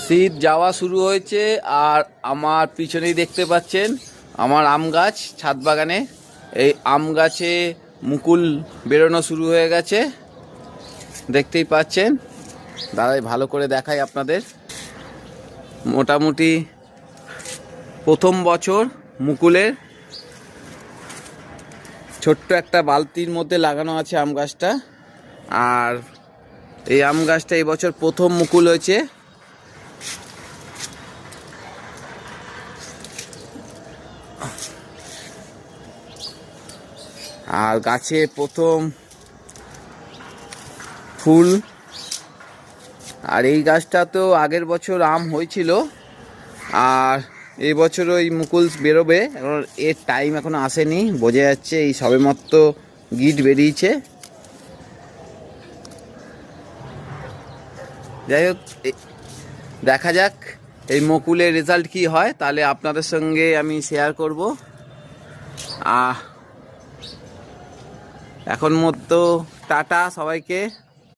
শীত যাওয়া শুরু হয়েছে আর আমার পিছনেই দেখতে পাচ্ছেন আমার আম গাছ, ছাদ বাগানে এই আম গাছে মুকুল বেরোনো শুরু হয়ে গেছে, দেখতেই পাচ্ছেন। দাঁড়াই ভালো করে দেখাই আপনাদের। মোটামুটি প্রথম বছর মুকুলের ছোট্ট একটা বালতির মধ্যে লাগানো আছে আম গাছটা। আর এই আম গাছটা এই বছর প্রথম মুকুল হয়েছে। আর গাছে প্রথম ফুল। আর এই গাছটা তো আগের বছর আম হয়েছিল, আর এই বছর ওই মুকুল বেরোবে। এখন এর টাইম এখনো আসেনি, বোঝা যাচ্ছে এই সবেমাত্র গিট বেরিয়েছে। যাই হোক, দেখা যাক এই মুকুলের রেজাল্ট কি হয়, তাহলে আপনাদের সঙ্গে আমি শেয়ার করব। এখন মতো টাটা সবাইকে।